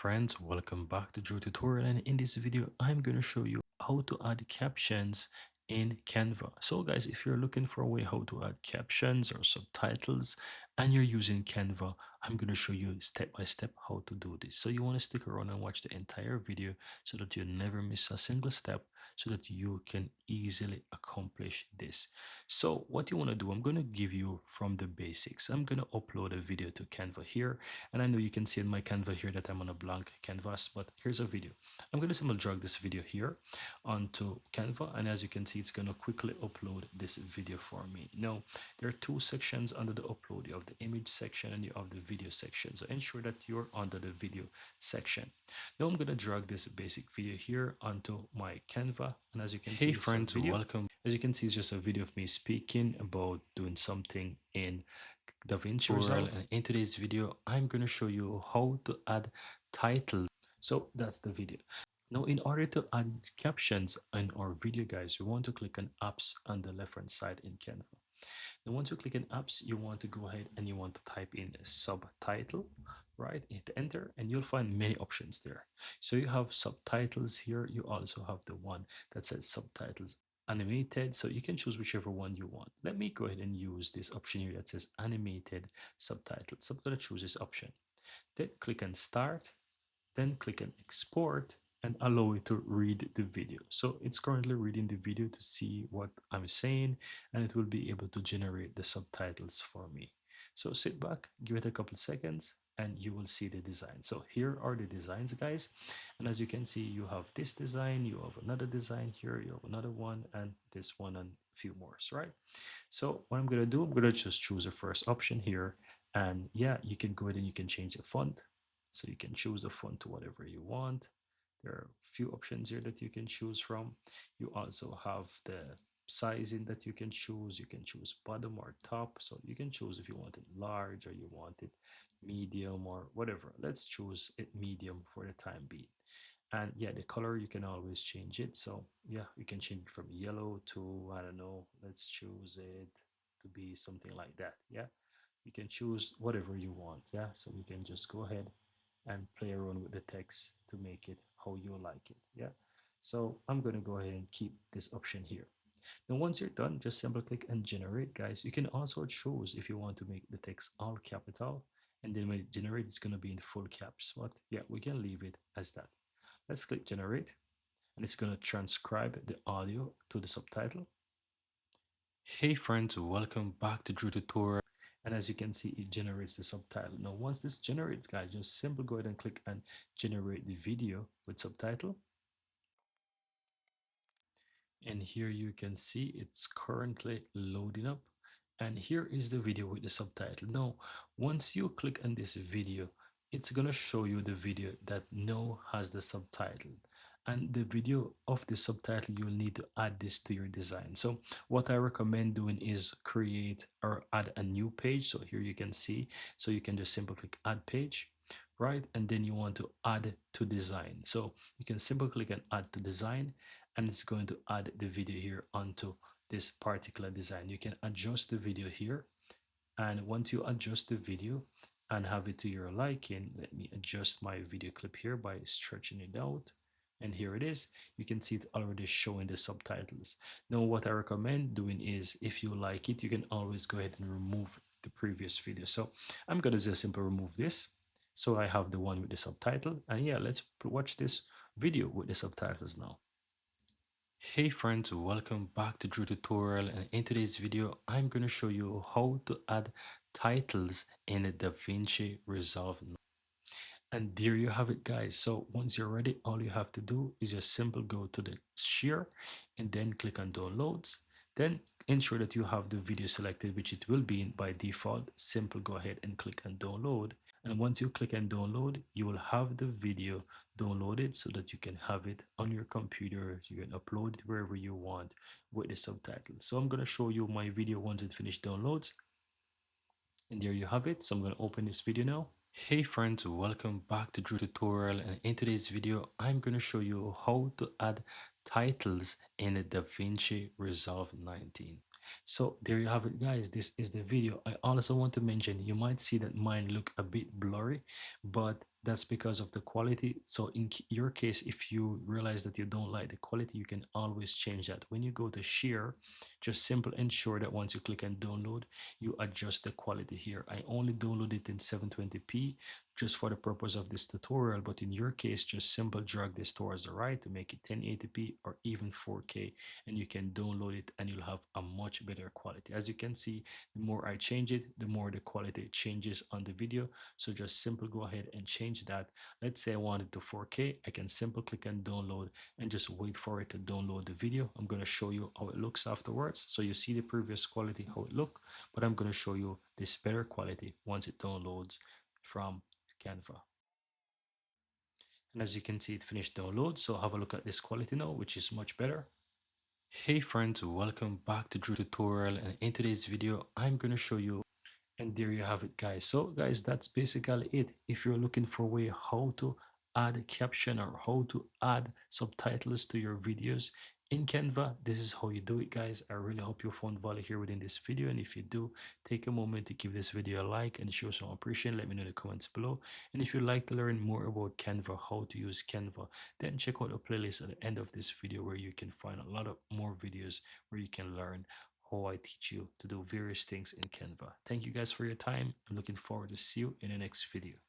friends, welcome back to Drew Tutorial, and in this video I'm going to show you how to add captions in Canva. So guys, if you're looking for a way how to add captions or subtitles and you're using Canva, I'm going to show you step by step how to do this. So you want to stick around and watch the entire video so that you never miss a single step, so that you can easily accomplish this. So what you want to do, I'm going to give you from the basics. I'm going to upload a video to Canva here, and I know you can see in my Canva here that I'm on a blank canvas, but here's a video. I'm going to simply drag this video here onto Canva, and as you can see, it's going to quickly upload this video for me. Now, there are two sections under the upload. You have the image section and you have the video section. So ensure that you're under the video section. Now I'm going to drag this basic video here onto my Canva, and as you can see, Hey it's a friends, video. welcome. As you can see, it's just a video of me speaking about doing something in DaVinci Tutorial, Resolve. and in today's video I'm going to show you how to add titles. So that's the video. Now, in order to add captions in our video, guys, we want to click on apps on the left hand side in Canva. Now, once you click on apps, you want to go ahead and you want to type in a subtitle, right? Hit enter, and you'll find many options there. So you have subtitles here. You also have the one that says subtitles animated, so you can choose whichever one you want. Let me go ahead and use this option here that says animated subtitles. So I'm going to choose this option. Then click on start, then click on export and allow it to read the video. So it's currently reading the video to see what I'm saying, and it will be able to generate the subtitles for me. So sit back, give it a couple seconds, and you will see the design. So here are the designs, guys. And as you can see, you have this design, you have another design here, you have another one, and this one, and a few more, right? So what I'm gonna do, I'm gonna just choose the first option here. And yeah, you can go ahead and you can change the font. So you can choose a font to whatever you want. There are a few options here that you can choose from. You also have the sizing that you can choose. You can choose bottom or top. So you can choose if you want it large or you want it medium or whatever. Let's choose it medium for the time being. And yeah, the color, you can always change it. So yeah, you can change it from yellow to, I don't know, let's choose it to be something like that. Yeah, you can choose whatever you want. Yeah, so you can just go ahead and play around with the text to make it how you like it. Yeah, so I'm going to go ahead and keep this option here. Now once you're done, just simply click and generate, guys. You can also choose if you want to make the text all capital, and then when it generates, it's going to be in full caps. But yeah, we can leave it as that. Let's click generate, and it's going to transcribe the audio to the subtitle. Hey friends, welcome back to Drew Tutorial. And as you can see, it generates the subtitle. Now once this generates, guys, just simply go ahead and click and generate the video with subtitle. And here you can see it's currently loading up, and here is the video with the subtitle. Now once you click on this video, it's gonna show you the video that now has the subtitle, and the video of the subtitle, you'll need to add this to your design. So what I recommend doing is create or add a new page. So here you can see, so you can just simply click add page, right? And then you want to add to design. So you can simply click and add to design, and it's going to add the video here onto this particular design. You can adjust the video here, and once you adjust the video and have it to your liking, let me adjust my video clip here by stretching it out, and here it is. You can see it already showing the subtitles. Now what I recommend doing is, if you like it, you can always go ahead and remove the previous video. So I'm gonna just simply remove this, so I have the one with the subtitle. And yeah, let's watch this video with the subtitles now. Hey friends, welcome back to Drew Tutorial, and in today's video I'm going to show you how to add titles in DaVinci Resolve. And there you have it, guys. So once you're ready, all you have to do is just simply go to the share and then click on downloads. Then ensure that you have the video selected, which it will be in by default. Simply go ahead and click on download. And once you click on download, you will have the video downloaded so that you can have it on your computer. You can upload it wherever you want with the subtitles. So I'm going to show you my video once it finished downloads. And there you have it. So I'm going to open this video now. Hey friends, welcome back to Drew Tutorial, and in today's video I'm going to show you how to add titles in DaVinci Resolve 19. So there you have it, guys. This is the video. I also want to mention, you might see that mine look a bit blurry, but That's because of the quality. So in your case, if you realize that you don't like the quality, you can always change that. When you go to share, just simple ensure that once you click on download, you adjust the quality here. I only download it in 720p just for the purpose of this tutorial, but in your case, just simple drag this towards the right to make it 1080p or even 4K, and you can download it and you'll have a much better quality. As you can see, the more I change it, the more the quality changes on the video. So just simple go ahead and change that. Let's say I want it to 4K. I can simple click and download and just wait for it to download the video. I'm going to show you how it looks afterwards. So you see the previous quality, how it looked, but I'm going to show you this better quality once it downloads from Canva. And as you can see, it finished download. So have a look at this quality now, which is much better. Hey friends, welcome back to Drew Tutorial, and in today's video I'm going to show you. And there you have it, guys. So guys, that's basically it. If you're looking for a way how to add a caption or how to add subtitles to your videos in Canva, this is how you do it, guys. I really hope you found value here within this video, and if you do, take a moment to give this video a like and show some appreciation. Let me know in the comments below. And if you'd like to learn more about Canva, how to use Canva, then check out the playlist at the end of this video where you can find a lot of more videos where you can learn how I teach you to do various things in Canva. Thank you guys for your time. I'm looking forward to see you in the next video.